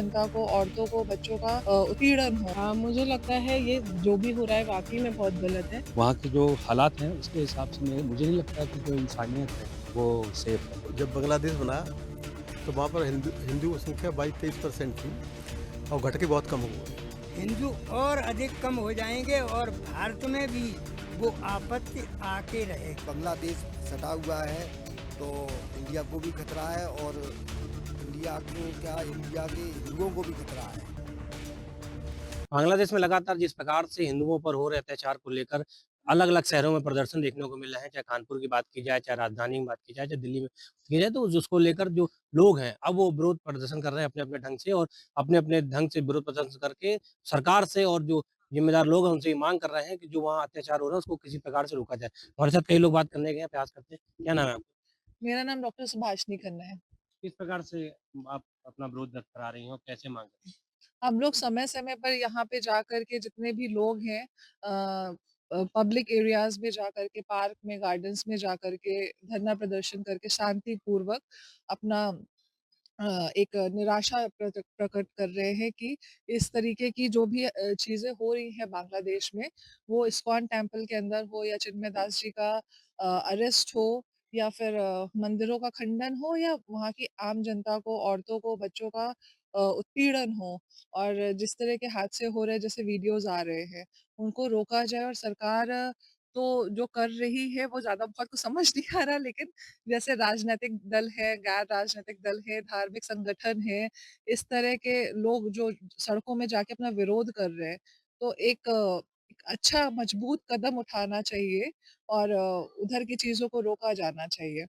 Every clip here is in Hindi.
जनता को, औरतों को, बच्चों का उत्पीड़न हो। मुझे लगता है ये जो भी हो रहा है वाक़ई में बहुत गलत है। वहाँ के जो हालात हैं उसके हिसाब से मैं मुझे नहीं लगता कि जो इंसानियत है वो सेफ है। जब बांग्लादेश बना तो वहाँ पर हिंदू हिंदू की संख्या 22-23% थी और घट के बहुत कम हो गई। हिंदू और अधिक कम हो जाएंगे और भारत में भी वो आपत्ति आके रहे। बांग्लादेश सटा हुआ है तो इंडिया को भी खतरा है और इंडिया को क्या इंडिया के हिंदुओं को भी खतरा है। बांग्लादेश में लगातार जिस प्रकार से हिंदुओं पर हो रहे अत्याचार को लेकर अलग-अलग शहरों में प्रदर्शन देखने को मिल रहे हैं, चाहे कानपुर की बात की जाए, चाहे राजधानी की बात की जाए, चाहे दिल्ली में की जाए, तो उसको लेकर जो लोग हैं, अब वो विरोध प्रदर्शन कर रहे हैं अपने-अपने ढंग से और अपने-अपने ढंग से विरोध प्रदर्शन करके सरकार से और जो जिम्मेदार लोग हैं, उनसे ये माँग कर रहे हैं कि जो वहाँ अत्याचार हो रहा है, उसको किसी प्रकार से रोका जाए। हमारे साथ कई लोग बात करने गए हैं, प्रयास करते हैं। क्या नाम है आपका? मेरा नाम डॉक्टर सुभाषिनी खन्ना है। किस प्रकार से आप अपना विरोध दर्ज करा रही हैं और कैसे माँग कर रही हैं? हम लोग समय-समय पर यहाँ पे जाकर के जितने भी लोग हैं पब्लिक एरियाज़ में जाकर के, पार्क में, गार्डन्स में जाकर के धरना प्रदर्शन करके शांतिपूर्वक अपना एक निराशा प्रकट कर रहे हैं कि इस तरीके की जो भी चीज़ें हो रही हैं बांग्लादेश में, वो इस्कॉन टेम्पल के अंदर हो या चिन्मय दास जी का अरेस्ट हो या फिर मंदिरों का खंडन हो या वहाँ की आम जनता को, औरतों को, बच्चों का उत्पीड़न हो और जिस तरह के हादसे हो रहे हैं, जैसे वीडियोज़ आ रहे हैं, उनको रोका जाए और सरकार तो जो कर रही है, वो ज़्यादा बहुत कुछ समझ नहीं आ रहा लेकिन जैसे राजनैतिक दल है, गैर राजनैतिक दल है, धार्मिक संगठन है, इस तरह के लोग जो सड़कों में जाके अपना विरोध कर रहे हैं, तो एक अच्छा मजबूत कदम उठाना चाहिए और उधर की चीज़ों को रोका जाना चाहिए।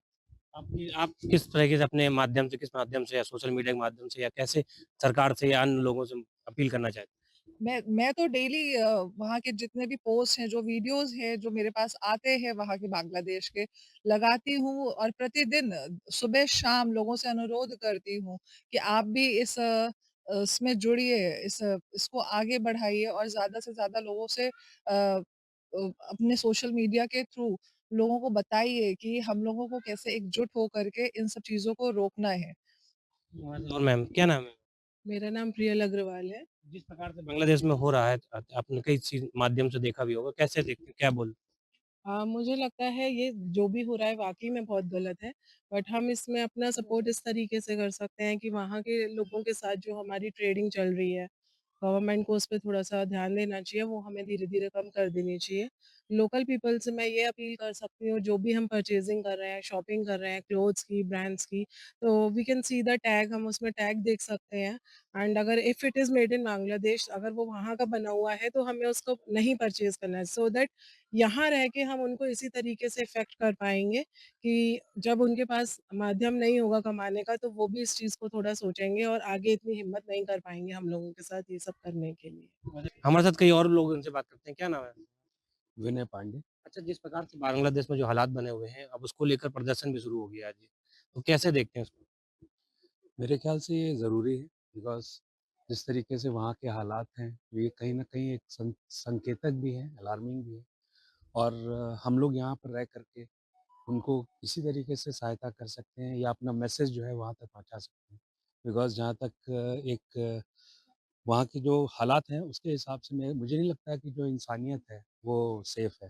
आप किस तरीके से अपने माध्यम से किस माध्यम से या सोशल मीडिया के माध्यम से या कैसे सरकार से या अन्य लोगों से अपील करना चाहते हैं? मैं तो डेली वहाँ के जितने भी पोस्ट हैं, जो वीडियोज़ हैं, जो मेरे पास आते हैं वहाँ के बांग्लादेश के, लगाती हूँ और प्रतिदिन सुबह-शाम लोगों से अनुरोध करती हूँ कि आप भी इसमें जुड़िए, इसको आगे बढ़ाइए और ज़्यादा से ज़्यादा लोगों से अपने सोशल मीडिया के थ्रू लोगों को बताइए कि हम लोगों को कैसे एकजुट होकर के इन सब चीज़ों को रोकना है। और मैम क्या नाम है? मेरा नाम प्रियल अग्रवाल है। जिस प्रकार से बांग्लादेश में हो रहा है आपने कई चीज़ माध्यम से देखा भी होगा, कैसे देखते हैं? क्या बोल मुझे लगता है ये जो भी हो रहा है वाक़ई में बहुत गलत है, बट हम इसमें अपना सपोर्ट इस तरीके से कर सकते हैं कि वहाँ के लोगों के साथ जो हमारी ट्रेडिंग चल रही है, गवर्नमेंट को उस पे थोड़ा-सा ध्यान देना चाहिए, वो हमें धीरे-धीरे कम कर देनी चाहिए। लोकल पीपल से मैं ये अपील कर सकती हूँ, जो भी हम परचेज़िंग कर रहे हैं, शॉपिंग कर रहे हैं, क्लोथ्स की, ब्रांड्स की, तो we can see the tag, हम उसमें टैग देख सकते हैं एंड अगर if it is made in Bangladesh, अगर वो वहाँ का बना हुआ है, तो हमें उसको नहीं परचेज़ करना है सो दैट यहाँ रह के हम उनको इसी तरीके से इफ़ेक्ट कर पाएँगे कि जब उनके पास माध्यम नहीं होगा कमाने का, तो वो भी इस चीज़ को थोड़ा सोचेंगे और आगे इतनी हिम्मत नहीं कर पाएँगे हम लोगों के साथ ये सब करने के लिए। हमारे साथ कई और लोग उनसे बात करते हैं, क्या नाम है? विनय पांडे। अच्छा, जिस प्रकार से बांग्लादेश में जो हालात बने हुए हैं, अब उसको लेकर प्रदर्शन भी शुरू हो गया है आज, तो कैसे देखते हैं उसको? मेरे ख्याल से ये ज़रूरी है बिकॉज़ जिस तरीके से वहाँ के हालात हैं, ये कहीं न कहीं एक संकेतक भी है, अलार्मिंग भी है और हम लोग यहाँ पर रह कर के उनको किसी तरीके से सहायता कर सकते हैं या अपना मैसेज जो है वहाँ तक पहुँचा सकते हैं। बिकॉज़ जहाँ तक वहाँ के जो हालात हैं उसके हिसाब से मैं मुझे नहीं लगता कि जो इंसानियत है वो सेफ़ है।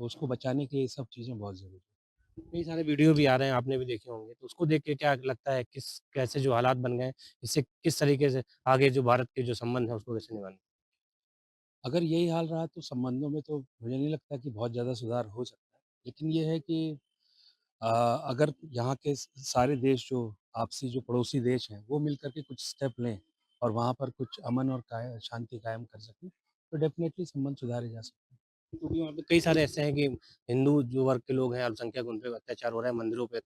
तो उसको बचाने के लिए ये सब चीज़ें बहुत ज़रूरी हैं। कई सारे वीडियो भी आ रहे हैं, आपने भी देखे होंगे, तो उसको देख के क्या लगता है किस कैसे जो हालात बन गए हैं, इससे किस तरीके से आगे जो भारत के जो संबंध है उसको कैसे निभाना? अगर यही हाल रहा तो संबंधों में तो मुझे नहीं लगता कि बहुत ज़्यादा सुधार हो सकता है। लेकिन ये है कि अ, अगर यहाँ के सारे देश जो आपसी जो पड़ोसी देश हैं, वो मिल कर के कुछ स्टेप लें और वहाँ पर कुछ अमन और शांति कायम कर सकें, तो डेफ़िनेटली संबंध सुधारे जा सकते हैं। क्योंकि वहाँ पे कई सारे ऐसे हैं कि हिंदू जो वर्ग के लोग हैं, अल्पसंख्यक उन पे अत्याचार हो रहा है, मंदिरों पे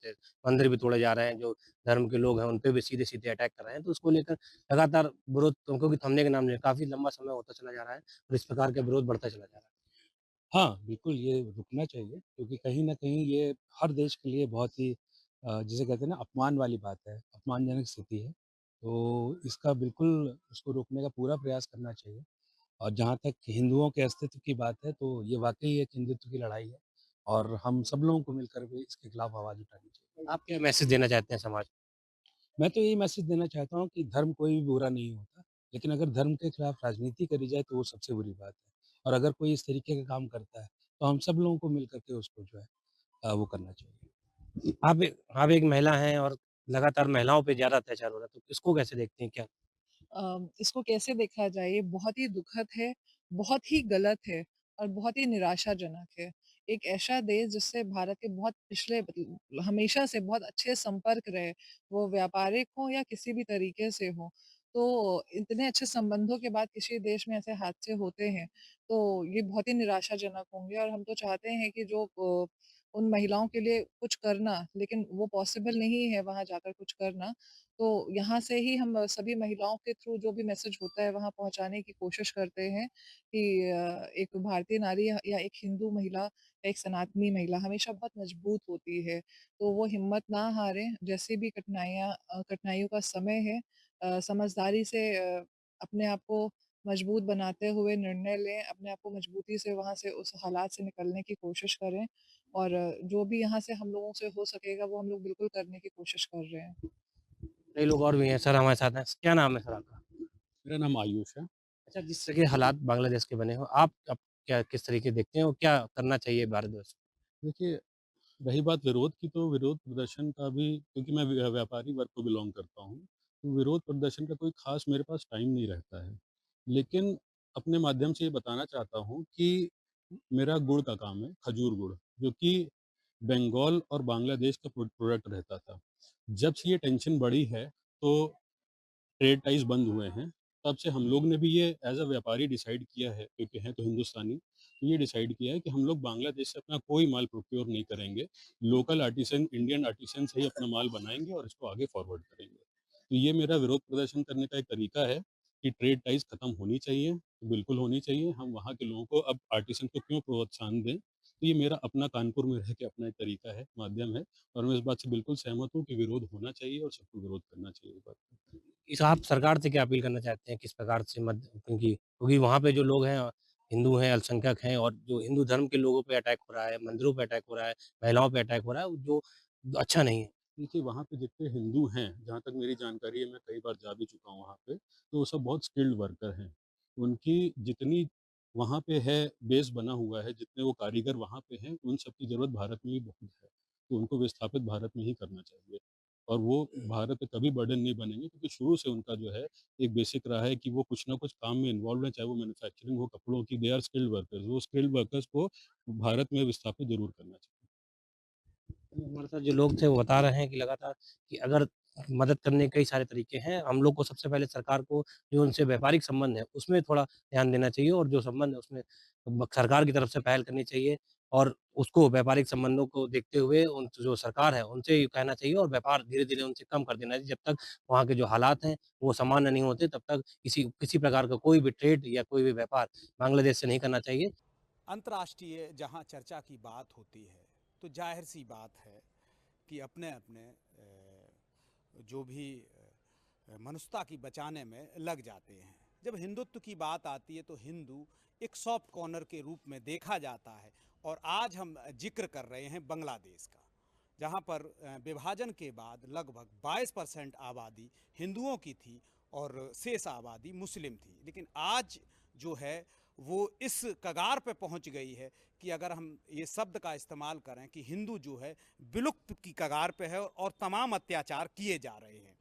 मंदिर भी तोड़े जा रहे हैं, जो धर्म के लोग हैं, उन पे भी सीधे-सीधे अटैक कर रहे हैं। तो उसको लेकर लगातार विरोध क्योंकि थमने का नाम नहीं है, काफ़ी लंबा समय होता चला जा रहा है और इस प्रकार का विरोध बढ़ता चला जा रहा है। हाँ, बिल्कुल ये रुकना चाहिए क्योंकि कहीं न कहीं ये हर देश के लिए बहुत ही जिसे कहते हैं ना अपमान वाली बात है, अपमानजनक स्थिति है। तो इसका बिल्कुल उसको रोकने का पूरा प्रयास करना चाहिए और जहाँ तक हिंदुओं के अस्तित्व की बात है, तो ये वाक़ई एक हिंदुत्व की लड़ाई है और हम सब लोगों को मिलकर भी इसके खिलाफ आवाज़ उठानी चाहिए। आप क्या मैसेज देना चाहते हैं समाज को? मैं तो यही मैसेज देना चाहता हूँ कि धर्म कोई भी बुरा नहीं होता, लेकिन अगर धर्म के खिलाफ राजनीति करी जाए तो वो सबसे बुरी बात है। और अगर कोई इस तरीके का काम करता है, तो हम सब लोगों को मिल कर के उसको जो है वो करना चाहिए। आप एक महिला हैं और लगातार महिलाओं पे ज़्यादा अत्याचार हो रहा है, तो इसको कैसे देखती हैं? क्या इसको कैसे देखा जाए, ये बहुत ही दुखद है, बहुत ही गलत है और बहुत ही निराशाजनक है। एक ऐसा देश जिससे भारत के बहुत पिछले हमेशा से बहुत अच्छे संपर्क रहे, वो व्यापारिक हो या किसी भी तरीके से हो। तो इतने अच्छे संबंधों के बाद किसी देश में ऐसे हादसे होते हैं, तो ये बहुत ही निराशाजनक होंगे और हम तो चाहते हैं कि जो उन महिलाओं के लिए कुछ करना, लेकिन वो पॉसिबल नहीं है वहाँ जाकर कुछ करना। तो यहाँ से ही हम सभी महिलाओं के थ्रू जो भी मैसेज होता है वहाँ पहुँचाने की कोशिश करते हैं कि एक भारतीय नारी या एक हिंदू महिला या एक सनातनी महिला हमेशा बहुत मजबूत होती है। तो वो हिम्मत ना हारें, जैसे भी कठिनाइयों का समय है, समझदारी से अपने आप को मजबूत बनाते हुए निर्णय लें, अपने आप को मजबूती से वहाँ से उस हालात से निकलने की कोशिश करें और जो भी यहाँ से हम लोगों से हो सकेगा वो हम लोग बिल्कुल करने की कोशिश कर रहे हैं। कई लोग और भी हैं सर हमारे साथ हैं। क्या नाम है सर आपका? मेरा नाम आयुष है। अच्छा जिस तरह के हालात बांग्लादेश के बने हो, आप क्या किस तरीके देखते हैं और क्या करना चाहिए भारतवर्ष को? देखिए, रही बात विरोध की, तो विरोध प्रदर्शन का भी, क्योंकि मैं व्यापारी वर्ग को बिलॉन्ग करता हूँ, तो विरोध प्रदर्शन का कोई ख़ास मेरे पास टाइम नहीं रहता है। लेकिन अपने माध्यम से ये बताना चाहता हूँ कि मेरा गुड़ का काम है, खजूर गुड़, जो कि बंगाल और बांग्लादेश का प्रोडक्ट रहता था। जब से ये टेंशन बढ़ी है, तो ट्रेड टाइज़ बंद हुए हैं, तब से हम लोग ने भी ये एज़ अ व्यापारी डिसाइड किया है, क्योंकि हैं तो हिंदुस्तानी, तो ये डिसाइड किया है कि हम लोग बांग्लादेश से अपना कोई माल प्रोक्योर नहीं करेंगे। लोकल आर्टिसन, इंडियन आर्टिसन से ही अपना माल बनाएँगे और इसको आगे फॉरवर्ड करेंगे। तो ये मेरा विरोध प्रदर्शन करने का एक तरीका है कि ट्रेड टाइज़ खत्म होनी चाहिए, बिल्कुल होनी चाहिए। हम वहाँ के लोगों को अब आर्टिसन को क्यों प्रोत्साहन दें? तो ये मेरा अपना कानपुर में रह के अपना एक तरीका है, माध्यम है, और मैं इस बात से बिल्कुल सहमत हूँ कि विरोध होना चाहिए और सबको विरोध करना चाहिए इस बात का। इस आप सरकार से क्या अपील करना चाहते हैं? किस प्रकार से मद क्योंकि वहाँ पे जो लोग हैं हिंदू हैं, अल्पसंख्यक हैं और जो हिंदू धर्म के लोगों पे अटैक हो रहा है, मंदिरों पे अटैक हो रहा है, महिलाओं पे अटैक हो रहा है, जो अच्छा नहीं है। देखिए, वहाँ पे जितने हिंदू हैं, जहाँ तक मेरी जानकारी है, मैं कई बार जा भी चुका हूँ वहाँ पे, तो वो सब बहुत स्किल्ड वर्कर हैं। उनकी जितनी वहाँ पे है बेस बना हुआ है, जितने वो कारीगर वहाँ पे हैं, उन सब की ज़रूरत भारत में भी बहुत है। तो उनको विस्थापित भारत में ही करना चाहिए। और वो भारत पे कभी बर्डन नहीं बनेंगे, क्योंकि शुरू से उनका जो है एक बेसिक रहा है कि वो कुछ ना कुछ काम में इन्वॉल्व हैं, चाहे वो मैन्युफैक्चरिंग हो कपड़ों की, दे आर स्किल्ड वर्कर्स। वो स्किल्ड वर्कर्स को भारत में विस्थापित ज़रूर करना चाहिए। हमारे साथ जो लोग थे वो बता रहे हैं कि लगातार कि अगर मदद करने के कई सारे तरीके हैं, हम लोग को सबसे पहले सरकार को जो उनसे व्यापारिक संबंध है, उसमें थोड़ा ध्यान देना चाहिए और जो संबंध है उसमें सरकार की तरफ से पहल करनी चाहिए और उसको व्यापारिक संबंधों को देखते हुए उन जो सरकार है, उनसे ये कहना चाहिए और व्यापार धीरे-धीरे उनसे कम कर देना चाहिए। जब तक वहाँ के जो हालात हैं, वो सामान्य नहीं होते, तब तक किसी किसी प्रकार का कोई भी ट्रेड या कोई भी व्यापार बांग्लादेश से नहीं करना चाहिए। अंतर्राष्ट्रीय जहाँ चर्चा की बात होती है तो जाहिर सी बात है कि अपने अपने जो भी मनुष्यता की बचाने में लग जाते हैं। जब हिंदुत्व की बात आती है तो हिंदू एक सॉफ्ट कॉर्नर के रूप में देखा जाता है और आज हम जिक्र कर रहे हैं बांग्लादेश का, जहाँ पर विभाजन के बाद लगभग 22% आबादी हिंदुओं की थी और शेष आबादी मुस्लिम थी। लेकिन आज जो है वो इस कगार पे पहुंच गई है कि अगर हम ये शब्द का इस्तेमाल करें कि हिंदू जो है विलुप्त की कगार पे है और तमाम अत्याचार किए जा रहे हैं।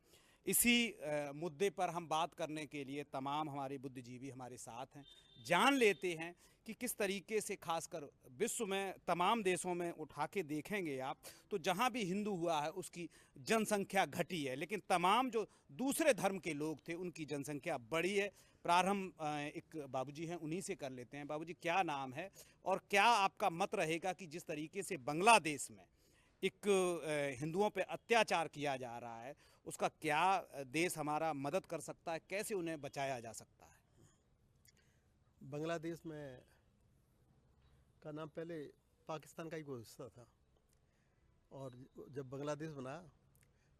इसी मुद्दे पर हम बात करने के लिए तमाम हमारे बुद्धिजीवी हमारे साथ हैं। जान लेते हैं कि किस तरीके से खासकर विश्व में तमाम देशों में उठा के देखेंगे आप तो जहाँ भी हिंदू हुआ है उसकी जनसंख्या घटी है, लेकिन तमाम जो दूसरे धर्म के लोग थे उनकी जनसंख्या बढ़ी है। प्रारंभ एक बाबूजी हैं उन्हीं से कर लेते हैं। बाबूजी क्या नाम है और क्या आपका मत रहेगा कि जिस तरीके से बांग्लादेश में एक हिंदुओं पे अत्याचार किया जा रहा है उसका क्या देश हमारा मदद कर सकता है, कैसे उन्हें बचाया जा सकता है? बांग्लादेश में का नाम पहले पाकिस्तान का ही कोई हिस्सा था और जब बांग्लादेश बना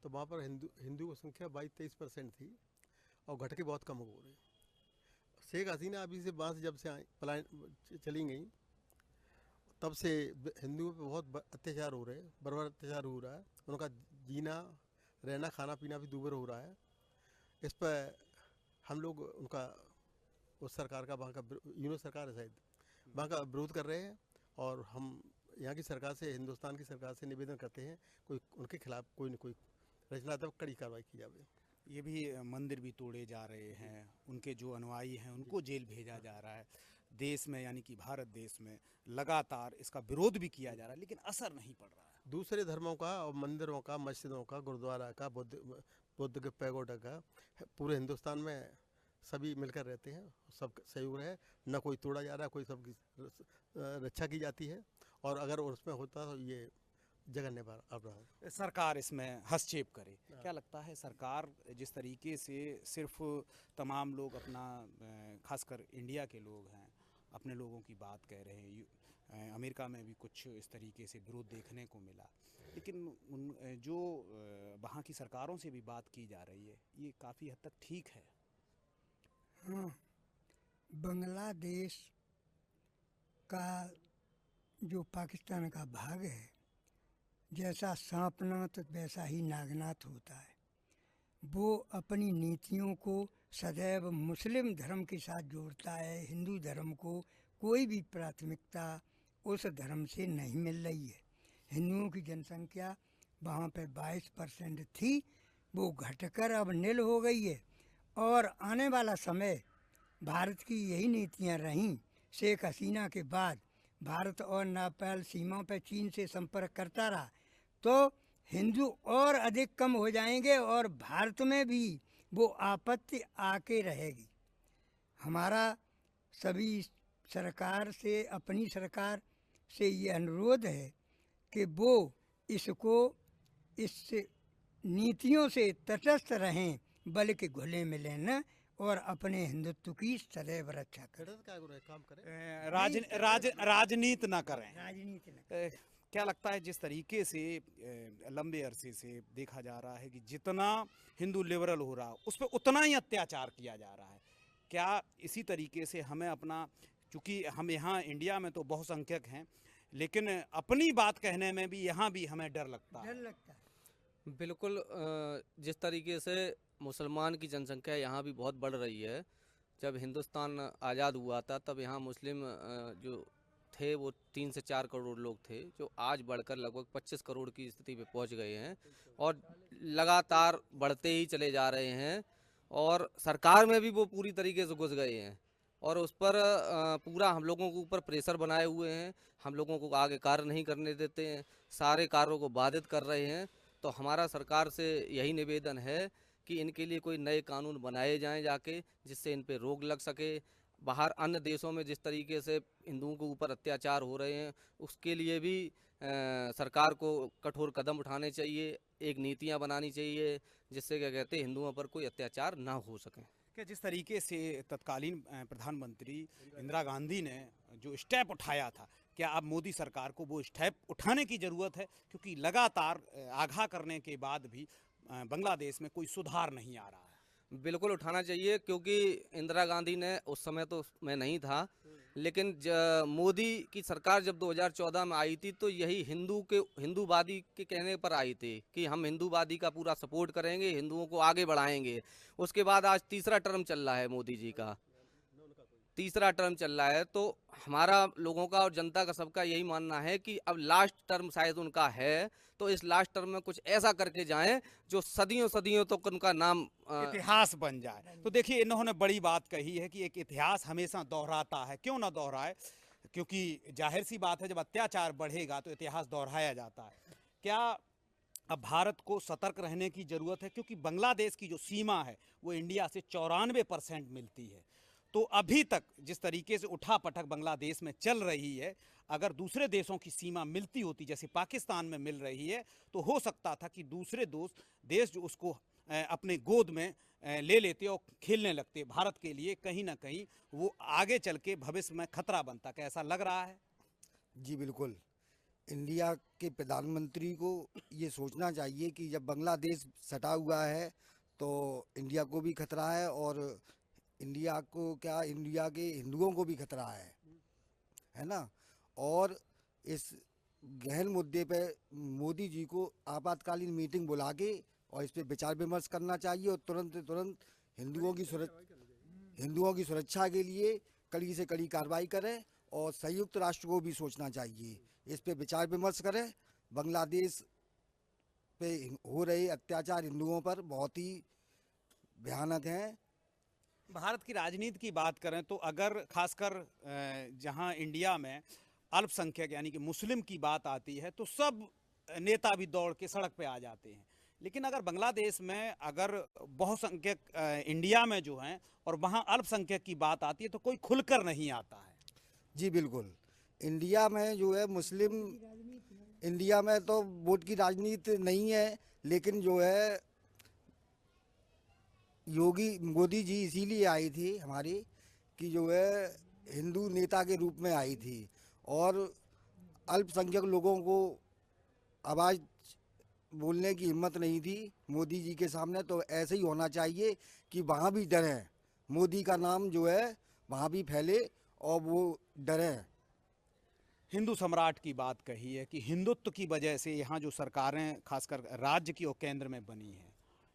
तो वहाँ पर हिंदू की संख्या 22-23% थी और घट के बहुत कम हो गई। शेख हसीना अभी से वहाँ से जब से पलायन चली गई तब से हिंदुओं पे बहुत अत्याचार हो रहे हैं, बर्बर अत्याचार हो रहा है। उनका जीना रहना खाना पीना भी दूभर हो रहा है। इस पर हम लोग उनका उस सरकार का, वहाँ का यूनो सरकार है शायद, वहाँ का विरोध कर रहे हैं। और हम यहाँ की सरकार से, हिंदुस्तान की सरकार से निवेदन करते हैं कोई उनके खिलाफ कोई न कोई रचनात्मक कड़ी कार्रवाई की जाए। ये भी मंदिर भी तोड़े जा रहे हैं, उनके जो अनुयायी हैं उनको जेल भेजा जा रहा है। देश में यानी कि भारत देश में लगातार इसका विरोध भी किया जा रहा है, लेकिन असर नहीं पड़ रहा है। दूसरे धर्मों का और मंदिरों का, मस्जिदों का, गुरुद्वारा का, बुद्ध के पैगोडा का पूरे हिंदुस्तान में सभी मिलकर रहते हैं, सब सहयोग है, न कोई तोड़ा जा रहा है, कोई सबकी रक्षा की जाती है। और अगर उसमें होता तो ये जघन्य अपराध है। सरकार इसमें हस्तक्षेप करे, क्या लगता है? सरकार जिस तरीके से सिर्फ तमाम लोग अपना, खासकर इंडिया के लोग हैं, अपने लोगों की बात कह रहे हैं, अमेरिका में भी कुछ इस तरीके से विरोध देखने को मिला, लेकिन उन जो वहाँ की सरकारों से भी बात की जा रही है, ये काफ़ी हद तक ठीक है। हाँ, बांग्लादेश का जो पाकिस्तान का भाग है, जैसा सांपनाथ वैसा ही नागनाथ होता है। वो अपनी नीतियों को सदैव मुस्लिम धर्म के साथ जोड़ता है। हिंदू धर्म को कोई भी प्राथमिकता उस धर्म से नहीं मिल रही है। हिंदुओं की जनसंख्या वहाँ पे 22% थी, वो घटकर अब नील हो गई है। और आने वाला समय भारत की यही नीतियाँ रहीं। शेख हसीना के बाद भारत और नेपाल सीमा पर चीन से संपर्क करता रहा तो हिंदू और अधिक कम हो जाएंगे और भारत में भी वो आपत्ति आके रहेगी। हमारा सभी सरकार से, अपनी सरकार से ये अनुरोध है कि वो इसको, इस नीतियों से तटस्थ रहें, बल्कि घुले मिले न, और अपने हिंदुत्व की सदैव रक्षा करें। काम करें, राजनीति ना करें। राजनीति न क्या लगता है, जिस तरीके से लंबे अरसे से देखा जा रहा है कि जितना हिंदू लिबरल हो रहा है उस पर उतना ही अत्याचार किया जा रहा है, क्या इसी तरीके से हमें अपना, चूँकि हम यहाँ इंडिया में तो बहुसंख्यक हैं, लेकिन अपनी बात कहने में भी यहाँ भी हमें डर लगता है। डर लगता है। बिल्कुल, जिस तरीके से मुसलमान की जनसंख्या यहाँ भी बहुत बढ़ रही है। जब हिंदुस्तान आज़ाद हुआ था तब यहाँ मुस्लिम जो थे वो 3 से 4 करोड़ लोग थे, जो आज बढ़कर लगभग 25 करोड़ की स्थिति पे पहुँच गए हैं और लगातार बढ़ते ही चले जा रहे हैं। और सरकार में भी वो पूरी तरीके से घुस गए हैं और उस पर पूरा हम लोगों के ऊपर प्रेशर बनाए हुए हैं। हम लोगों को आगे कार्य नहीं करने देते हैं, सारे कार्यों को बाधित कर रहे हैं। तो हमारा सरकार से यही निवेदन है कि इनके लिए कोई नए कानून बनाए जाएं जाके, जिससे इन पे रोक लग सके। बाहर अन्य देशों में जिस तरीके से हिंदुओं के ऊपर अत्याचार हो रहे हैं, उसके लिए भी सरकार को कठोर कदम उठाने चाहिए, एक नीतियां बनानी चाहिए जिससे क्या कहते हैं हिंदुओं पर कोई अत्याचार ना हो सके। कि जिस तरीके से तत्कालीन प्रधानमंत्री इंदिरा गांधी ने जो स्टेप उठाया था, क्या अब मोदी सरकार को वो स्टेप उठाने की ज़रूरत है? क्योंकि लगातार आगाह करने के बाद भी बांग्लादेश में कोई सुधार नहीं आ रहा है। बिल्कुल उठाना चाहिए, क्योंकि इंदिरा गांधी ने, उस समय तो मैं नहीं था, लेकिन मोदी की सरकार जब 2014 में आई थी तो यही हिंदूवादी के कहने पर आई थी कि हम हिंदूवादी का पूरा सपोर्ट करेंगे, हिंदुओं को आगे बढ़ाएंगे। उसके बाद आज तीसरा टर्म चल रहा है मोदी जी का, तीसरा टर्म चल रहा है। तो हमारा लोगों का और जनता का सबका यही मानना है कि अब लास्ट टर्म शायद उनका है, तो इस लास्ट टर्म में कुछ ऐसा करके जाएं जो सदियों सदियों तक उनका नाम इतिहास बन जाए। तो देखिए, इन्होंने बड़ी बात कही है कि एक इतिहास हमेशा दोहराता है, क्यों ना दोहराए, क्योंकि जाहिर सी बात है जब अत्याचार बढ़ेगा तो इतिहास दोहराया जाता है। क्या अब भारत को सतर्क रहने की ज़रूरत है? क्योंकि बांग्लादेश की जो सीमा है वो इंडिया से 94% मिलती है। तो अभी तक जिस तरीके से उठापटक बांग्लादेश में चल रही है, अगर दूसरे देशों की सीमा मिलती होती जैसे पाकिस्तान में मिल रही है, तो हो सकता था कि दूसरे देश जो उसको अपने गोद में ले लेते और खेलने लगते। भारत के लिए कहीं ना कहीं वो आगे चल के भविष्य में खतरा बनता। क्या ऐसा लग रहा है? जी बिल्कुल। इंडिया के प्रधानमंत्री को ये सोचना चाहिए कि जब बांग्लादेश सटा हुआ है तो इंडिया को भी खतरा है, और इंडिया को क्या, इंडिया के हिंदुओं को भी खतरा है ना। और इस गहन मुद्दे पे मोदी जी को आपातकालीन मीटिंग बुला के और इस पे विचार विमर्श करना चाहिए और तुरंत हिंदुओं की सुरक्षा के लिए कड़ी से कड़ी कार्रवाई करें और संयुक्त राष्ट्र को भी सोचना चाहिए, इस पे विचार विमर्श करें। बांग्लादेश पे हो रहे अत्याचार हिंदुओं पर बहुत ही भयानक हैं। भारत की राजनीति की बात करें तो अगर खासकर जहां इंडिया में अल्पसंख्यक यानी कि मुस्लिम की बात आती है तो सब नेता भी दौड़ के सड़क पे आ जाते हैं, लेकिन अगर बांग्लादेश में अगर बहुसंख्यक इंडिया में जो हैं और वहां अल्पसंख्यक की बात आती है तो कोई खुलकर नहीं आता है। जी बिल्कुल, इंडिया में जो है मुस्लिम, इंडिया में तो वोट की राजनीति नहीं है, लेकिन जो है मोदी जी इसीलिए आई थी हमारी कि जो है हिंदू नेता के रूप में आई थी और अल्पसंख्यक लोगों को आवाज़ बोलने की हिम्मत नहीं थी मोदी जी के सामने। तो ऐसे ही होना चाहिए कि वहाँ भी डरें, मोदी का नाम जो है वहाँ भी फैले और वो डरें। हिंदू सम्राट की बात कही है कि हिंदुत्व की वजह से यहाँ जो सरकारें खासकर राज्य की और केंद्र में बनी हैं,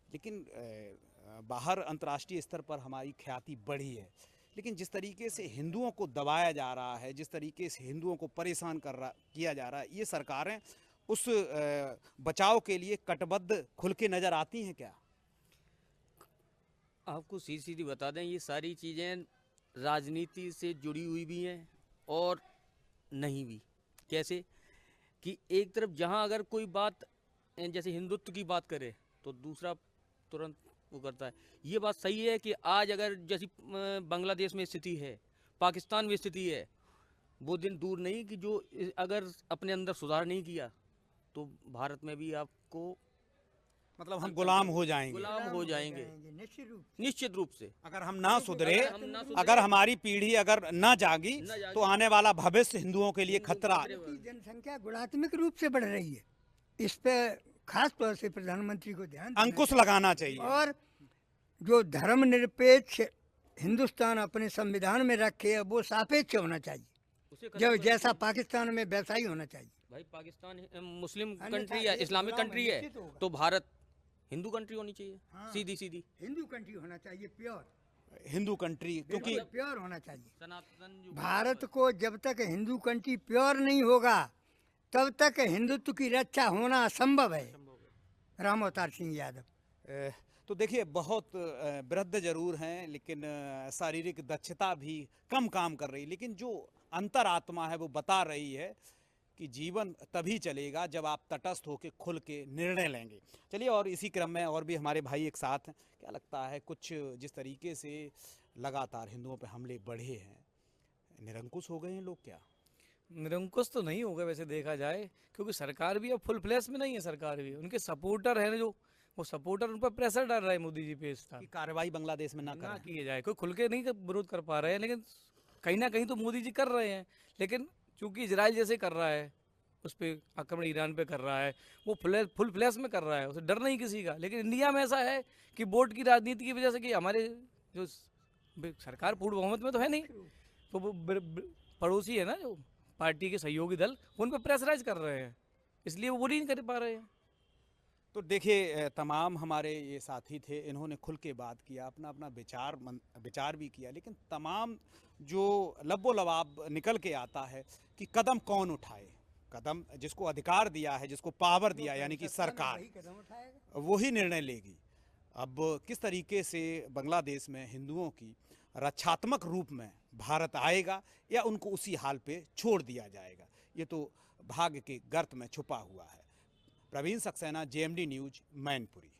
लेकिन बाहर अंतर्राष्ट्रीय स्तर पर हमारी ख्याति बढ़ी है, लेकिन जिस तरीके से हिंदुओं को दबाया जा रहा है, जिस तरीके से हिंदुओं को परेशान किया जा रहा है, ये सरकारें उस बचाव के लिए कटिबद्ध खुल के नज़र आती हैं क्या? आपको सीधी बता दें, ये सारी चीज़ें राजनीति से जुड़ी हुई भी हैं और नहीं भी। कैसे कि एक तरफ जहां अगर कोई बात जैसे हिंदुत्व की बात करे तो दूसरा तुरंत वो करता है। ये बात सही है कि आज अगर जैसी बांग्लादेश में स्थिति है, पाकिस्तान में स्थिति है, वो दिन दूर नहीं कि जो अगर अपने अंदर सुधार नहीं किया तो भारत में भी आपको मतलब हम गुलाम हो जाएंगे, निश्चित रूप से। अगर हम ना सुधरे, अगर हमारी पीढ़ी अगर ना जागी तो आने वाला भविष्य हिंदुओं के लिए खतरा। जनसंख्या गुणात्मक रूप से बढ़ रही है, इस पे खास तौर से प्रधानमंत्री को ध्यान अंकुश लगाना चाहिए और जो धर्मनिरपेक्ष हिंदुस्तान अपने संविधान में रखे वो सापेक्ष होना चाहिए, जब जैसा पाकिस्तान में वैसा ही होना चाहिए। भाई पाकिस्तान मुस्लिम कंट्री है, इस्लामिक कंट्री है, तो भारत हिंदू कंट्री होनी चाहिए। हाँ, सीधी हिंदू कंट्री होना चाहिए, प्योर हिंदू कंट्री, क्योंकि प्योर होना चाहिए। सनातन भारत को जब तक हिंदू कंट्री प्योर नहीं होगा तब तक हिंदुत्व की रक्षा होना असंभव है। राम अवतार सिंह यादव। तो देखिए, बहुत वृद्ध जरूर हैं लेकिन शारीरिक दक्षता भी कम काम कर रही, लेकिन जो अंतरात्मा है वो बता रही है कि जीवन तभी चलेगा जब आप तटस्थ होकर खुल के निर्णय लेंगे। चलिए, और इसी क्रम में और भी हमारे भाई एक साथ हैं। क्या लगता है, कुछ जिस तरीके से लगातार हिंदुओं पे हमले बढ़े हैं, निरंकुश हो गए हैं लोग क्या? निरंकुश तो नहीं होगा वैसे देखा जाए, क्योंकि सरकार भी अब फुल फ्लैश में नहीं है। सरकार भी, उनके सपोर्टर है जो, वो सपोर्टर उन पर प्रेशर डाल रहा है मोदी जी पे इस तरह कार्रवाई बांग्लादेश में ना किए जाए। कोई खुल के नहीं विरोध कर पा रहे हैं, लेकिन कहीं ना कहीं तो मोदी जी कर रहे हैं। लेकिन चूंकि इजराइल जैसे कर रहा है, उस पर आक्रमण ईरान पे कर रहा है, वो फुल फ्लैश में कर रहा है, उसे डर नहीं किसी का। लेकिन इंडिया में ऐसा है कि वोट की राजनीति की वजह से कि हमारे जो सरकार पूर्ण बहुमत में तो है नहीं, तो वो पड़ोसी है ना जो पार्टी के सहयोगी दल, उन पर प्रेशराइज कर रहे हैं, इसलिए वो नहीं कर पा रहे हैं। तो देखिए, तमाम हमारे ये साथी थे, इन्होंने खुल के बात किया, अपना अपना विचार भी किया, लेकिन तमाम जो लब्बो लबाब निकल के आता है कि कदम कौन उठाए। कदम जिसको अधिकार दिया है, जिसको पावर दिया, यानी कि सरकार, वही निर्णय लेगी। अब किस तरीके से बांग्लादेश में हिंदुओं की रक्षात्मक रूप में भारत आएगा या उनको उसी हाल पे छोड़ दिया जाएगा, ये तो भाग्य के गर्त में छुपा हुआ है। Praveen Saxena, JMD news, Mainpuri.